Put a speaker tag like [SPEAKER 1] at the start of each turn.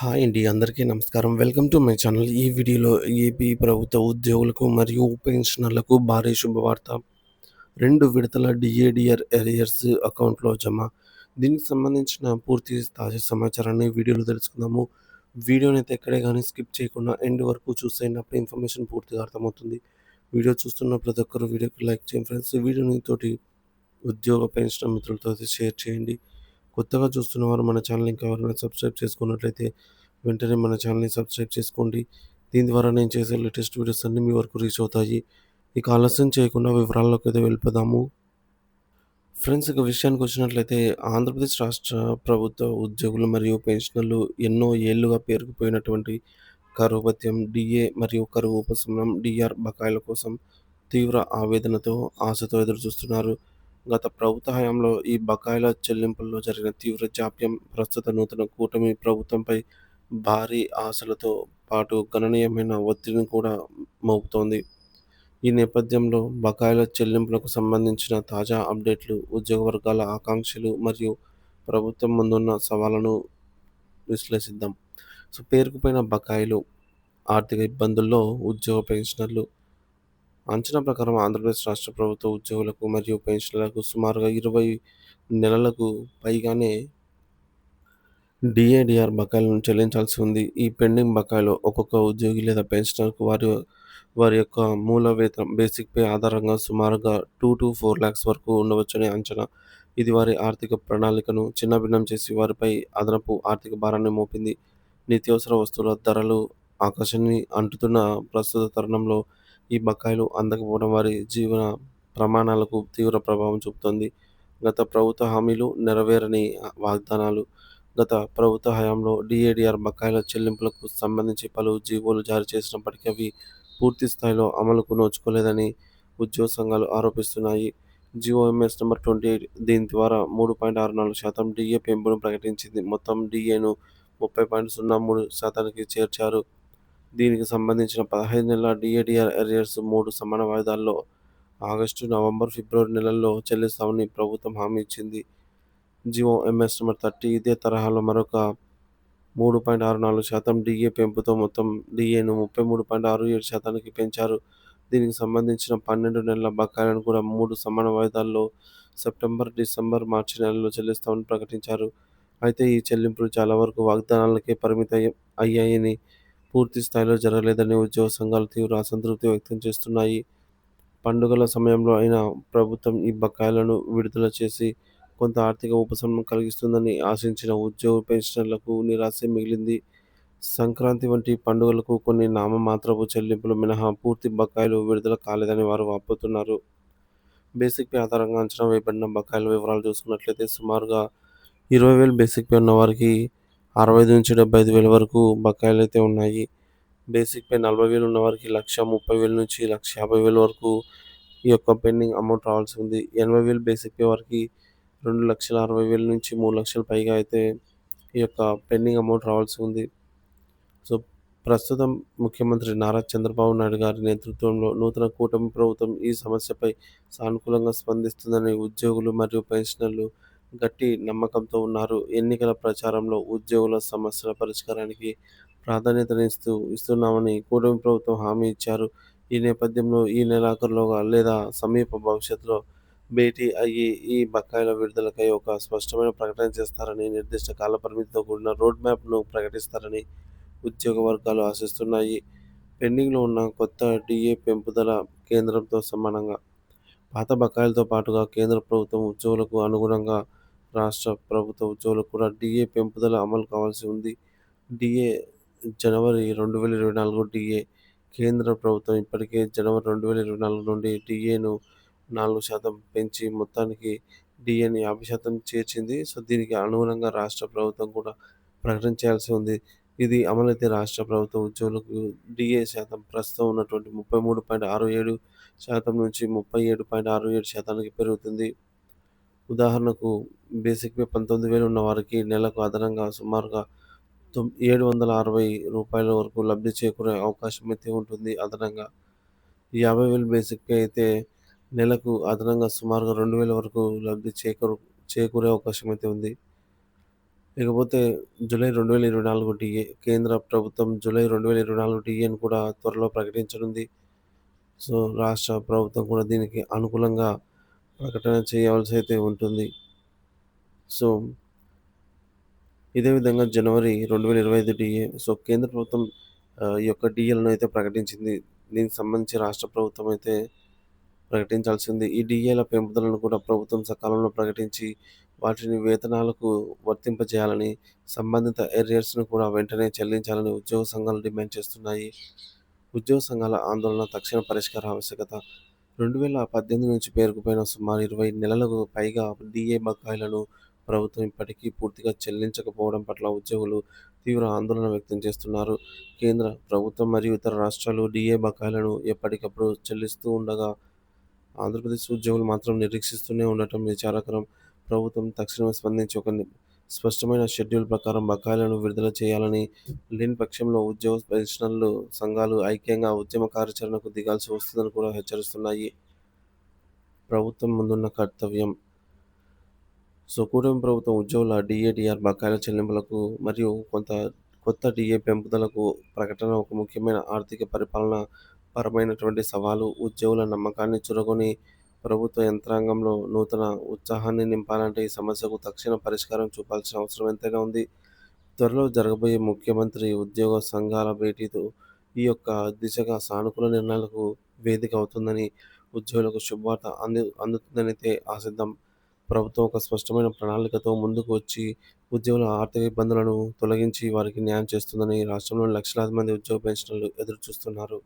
[SPEAKER 1] Hi అండి. అందరికీ నమస్కారం. Welcome to my channel. ఈ వీడియోలో ఏపీ ప్రభుత్వ ఉద్యోగులకు మరియు పెన్షనర్లకు భారీ శుభవార్త. 2 విడతల డీఏడీఆర్ ఎరియర్స్ అకౌంట్‌లో జమ. దీనికి సంబంధించిన పూర్తి తాజా సమాచారాన్ని వీడియోలో తెలుసుకుందాము. వీడియోనైతే ఎక్కడే గాని స్కిప్ చేయకుండా ఎండ్ వరకు చూసేయండి. అప్పుడు ఇన్ఫర్మేషన్ పూర్తిగా అర్థమవుతుంది. వీడియో చూస్తున్న ప్రతి ఒక్కరు వీడియోకి లైక్ చేయండి ఫ్రెండ్స్. ఈ వీడియోని తోటి ఉద్యోగ పెన్షన్ మిత్రులతో అయితే షేర్ చేయండి. కొత్తగా చూస్తున్నవారు మన ఛానల్ ఇంకా ఎవరైనా సబ్స్క్రైబ్ చేసుకున్నట్లయితే వెంటనే మన ఛానల్‌ని సబ్స్క్రైబ్ చేసుకోండి. దీని ద్వారా నేను చేసే లేటెస్ట్ వీడియోస్ అన్నీ మీ వరకు రీచ్ అవుతాయి. ఇక ఆలస్యం చేయకుండా వివరాల్లోకైతే వెళ్ళిపోదాము. ఫ్రెండ్స్ ఇక విషయానికొచ్చినట్లయితే ఆంధ్రప్రదేశ్ రాష్ట్ర ప్రభుత్వ ఉద్యోగులు మరియు పెన్షనర్లు ఎన్నో ఏళ్లుగా పేరుకుపోయినటువంటి కరువు భత్యం, డీఏ మరియు కరువు ఉపశమనం, డీఆర్ బకాయిల కోసం తీవ్ర ఆవేదనతో, ఆశతో ఎదురుచూస్తున్నారు. గత ప్రభుత్వ హయాంలో ఈ బకాయిల చెల్లింపుల్లో జరిగిన తీవ్ర జాప్యం ప్రస్తుత నూతన కూటమి ప్రభుత్వంపై భారీ ఆశలతో పాటు గణనీయమైన ఒత్తిడిని కూడా మోపుతోంది. ఈ నేపథ్యంలో బకాయిల చెల్లింపులకు సంబంధించిన తాజా అప్డేట్లు, ఉద్యోగ వర్గాల ఆకాంక్షలు మరియు ప్రభుత్వం ముందున్న సవాళ్లను విశ్లేషిద్దాం. పేరుకుపోయిన బకాయిలు, ఆర్థిక ఇబ్బందుల్లో ఉద్యోగ పెన్షనర్లు. అంచనా ప్రకారం ఆంధ్రప్రదేశ్ రాష్ట్ర ప్రభుత్వ ఉద్యోగులకు మరియు పెన్షనర్లకు సుమారుగా 20 నెలలకు పైగానే డీఏడీఆర్ బకాయిలను చెల్లించాల్సి ఉంది. ఈ పెండింగ్ బకాయిలు ఒక్కొక్క ఉద్యోగి లేదా పెన్షనర్‌కు వారి వారి యొక్క మూల వేతనం బేసిక్ పే ఆధారంగా సుమారుగా 2-4 లాక్స్ వరకు ఉండవచ్చని అంచనా. ఇది వారి ఆర్థిక ప్రణాళికను చిన్నాభిన్నం చేసి వారిపై అదనపు ఆర్థిక భారాన్ని మోపింది. నిత్యావసర వస్తువుల ధరలు ఆకాశాన్ని అంటుతున్న ప్రస్తుత తరుణంలో ఈ బకాయిలు అందకపోవడం వారి జీవన ప్రమాణాలకు తీవ్ర ప్రభావం చూపుతోంది. గత ప్రభుత్వ హామీలు, నెరవేరని వాగ్దానాలు. గత ప్రభుత్వ హయాంలో డీఏడీఆర్ బకాయిల చెల్లింపులకు సంబంధించి పలు జీవోలు జారీ చేసినప్పటికీ అవి పూర్తి స్థాయిలో అమలుకు నోచుకోలేదని ఉద్యోగ సంఘాలు ఆరోపిస్తున్నాయి. జీవోఎంఎస్ నంబర్ 28 దీని ద్వారా 3.64% డీఏ పెంపును ప్రకటించింది. మొత్తం డీఏను 30.03%కి చేర్చారు. దీనికి సంబంధించిన 15 నెలల డీఏడీఆర్ అరియర్స్ 3 సమాన వాయిదాల్లో ఆగస్టు, నవంబర్, ఫిబ్రవరి నెలల్లో చెల్లిస్తామని ప్రభుత్వం హామీ ఇచ్చింది. జీవోఎంఎస్ నంబర్ 30 ఇదే తరహాలో మరొక 3.64% డీఏ పెంపుతో మొత్తం డీఏను 33.67%కి పెంచారు. దీనికి సంబంధించిన 12 నెలల బకాయిలను కూడా 3 సమాన వాయిదాల్లో సెప్టెంబర్, డిసెంబర్, మార్చి నెలల్లో చెల్లిస్తామని ప్రకటించారు. అయితే ఈ చెల్లింపులు చాలా వరకు వాగ్దానాలకే అయ్యాయని, పూర్తి స్థాయిలో జరగలేదని ఉద్యోగ సంఘాలు తీవ్ర అసంతృప్తి వ్యక్తం చేస్తున్నాయి. పండుగల సమయంలో అయినా ప్రభుత్వం ఈ బకాయిలను విడుదల చేసి కొంత ఆర్థిక ఉపశమనం కలిగిస్తుందని ఆశించిన ఉద్యోగ పెన్షనర్లకు నిరాశే మిగిలింది. సంక్రాంతి వంటి పండుగలకు కొన్ని నామమాత్రపు చెల్లింపులు మినహా పూర్తి బకాయిలు విడుదల కాలేదని వారు వాపోతున్నారు. బేసిక్ పే ఆధారంగా అంచనా వేయబడిన బకాయిల వివరాలు చూసుకున్నట్లయితే సుమారుగా 20,000 బేసిక్ పే ఉన్నవారికి 65,000-75,000 వరకు బకాయిలైతే ఉన్నాయి. బేసిక్ పే 40,000 ఉన్నవారికి 1,30,000 నుంచి 1,50,000 వరకు ఈ యొక్క పెండింగ్ అమౌంట్ రావాల్సి ఉంది. 80,000 బేసిక్ పే వారికి 2,60,000 నుంచి 3,00,000 పైగా అయితే ఈ యొక్క పెండింగ్ అమౌంట్ రావాల్సి ఉంది. సో, ప్రస్తుతం ముఖ్యమంత్రి నారా చంద్రబాబు నాయుడు గారి నేతృత్వంలో నూతన కూటమి ప్రభుత్వం ఈ సమస్యపై సానుకూలంగా స్పందిస్తుందని ఉద్యోగులు మరియు పెన్షనర్లు గట్టి నమ్మకంతో ఉన్నారు. ఎన్నికల ప్రచారంలో ఉద్యోగుల సమస్యల పరిష్కారానికి ఇస్తున్నామని కూటమి ప్రభుత్వం హామీ ఇచ్చారు. ఈ నేపథ్యంలో ఈ నెలాఖరులోగా లేదా సమీప భవిష్యత్తులో భేటీ అయ్యి ఈ బకాయిల విడుదలకై ఒక స్పష్టమైన ప్రకటన చేస్తారని, నిర్దిష్ట కాలపరిమితితో కూడిన రోడ్ మ్యాప్‌ను ప్రకటిస్తారని ఉద్యోగ వర్గాలు ఆశిస్తున్నాయి. పెండింగ్‌లో ఉన్న కొత్త డీఏ పెంపుదల కేంద్రంతో సమానంగా పాత బకాయిలతో పాటుగా కేంద్ర ప్రభుత్వం ఉద్యోగులకు అనుగుణంగా రాష్ట్ర ప్రభుత్వ ఉద్యోగులకు కూడా డీఏ పెంపుదల అమలు కావాల్సి ఉంది. డీఏ జనవరి 2024 డీఏ కేంద్ర ప్రభుత్వం ఇప్పటికే జనవరి 2024 నుండి డీఏను 4% పెంచి మొత్తానికి డీఏని 50% చేర్చింది. సో, దీనికి అనుగుణంగా రాష్ట్ర ప్రభుత్వం కూడా ప్రకటన చేయాల్సి ఉంది. ఇది అమలైతే రాష్ట్ర ప్రభుత్వ ఉద్యోగులకు డీఏ శాతం ప్రస్తుతం ఉన్నటువంటి 33.67% నుంచి 37.67%కి పెరుగుతుంది. ఉదాహరణకు బేసిక్ పే 19,000 ఉన్న వారికి నెలకు అదనంగా సుమారుగా ₹760 వరకు లబ్ధి చేకూరే అవకాశం అయితే ఉంటుంది అదనంగా. 50,000 బేసిక్ పే అయితే నెలకు అదనంగా సుమారుగా 2,000 వరకు లబ్ధి చేకూరే అవకాశం అయితే ఉంది. ఇకపోతే జూలై 2024 డీఏ కేంద్ర ప్రభుత్వం జూలై 2024 డీఏని కూడా త్వరలో ప్రకటించనుంది. సో, రాష్ట్ర ప్రభుత్వం కూడా దీనికి అనుకూలంగా ప్రకటన చేయవలసి అయితే ఉంటుంది. సో, ఇదే విధంగా జనవరి 2025 డీఏ. సో, కేంద్ర ప్రభుత్వం ఈ యొక్క డీఏలను అయితే ప్రకటించింది. దీనికి సంబంధించి రాష్ట్ర ప్రభుత్వం అయితే ప్రకటించాల్సింది. ఈ డీఏల పెంపుదలను కూడా ప్రభుత్వం సకాలంలో ప్రకటించి, వాటిని వేతనాలకు వర్తింపజేయాలని, సంబంధిత ఎర్రియర్స్‌ను కూడా వెంటనే చెల్లించాలని ఉద్యోగ సంఘాలు డిమాండ్ చేస్తున్నాయి. ఉద్యోగ సంఘాల ఆందోళన తక్షణ పరిష్కార ఆవశ్యకత. 2018 నుంచి పేరుకుపోయిన సుమారు 20 నెలలకు పైగా డీఏ బకాయిలను ప్రభుత్వం ఇప్పటికీ పూర్తిగా చెల్లించకపోవడం పట్ల ఉద్యోగులు తీవ్ర ఆందోళన వ్యక్తం చేస్తున్నారు. కేంద్ర ప్రభుత్వం మరియు ఇతర రాష్ట్రాలు డీఏ బకాయిలను ఎప్పటికప్పుడు చెల్లిస్తూ ఉండగా, ఆంధ్రప్రదేశ్ ఉద్యోగులు మాత్రం నిరీక్షిస్తూనే ఉండటం విచారకరం. ప్రభుత్వం తక్షణమే స్పందించి ఒక స్పష్టమైన షెడ్యూల్ ప్రకారం బకాయిలను విడుదల చేయాలని, లేని పక్షంలో ఉద్యోగ పెన్షనర్లు సంఘాలు ఐక్యంగా ఉద్యమ కార్యాచరణకు దిగాల్సి వస్తుందని కూడా హెచ్చరిస్తున్నాయి. ప్రభుత్వం ముందున్న కర్తవ్యం. సో, కూటమి ప్రభుత్వం ఉద్యోగుల డీఏ బకాయిల చెల్లింపులకు మరియు కొత్త డీఏ పెంపుదలకు ప్రకటన ఒక ముఖ్యమైన ఆర్థిక పరిపాలన పరమైనటువంటి సవాలు. ఉద్యోగుల నమ్మకాన్ని చూరగొని ప్రభుత్వ యంత్రాంగంలో నూతన ఉత్సాహాన్ని నింపాలంటే ఈ సమస్యకు తక్షణ పరిష్కారం చూపాల్సిన అవసరం ఎంతైనా ఉంది. త్వరలో జరగబోయే ముఖ్యమంత్రి ఉద్యోగ సంఘాల భేటీతో ఈ యొక్క దిశగా సానుకూల నిర్ణయాలకు వేదిక అవుతుందని, ఉద్యోగులకు శుభవార్త అందుతుందనైతే ఆశిద్దాం. ప్రభుత్వం ఒక స్పష్టమైన ప్రణాళికతో ముందుకు వచ్చి ఉద్యోగుల ఆర్థిక ఇబ్బందులను తొలగించి వారికి న్యాయం చేస్తుందని రాష్ట్రంలోని లక్షలాది మంది ఉద్యోగ పెన్షనర్లు ఎదురు చూస్తున్నారు.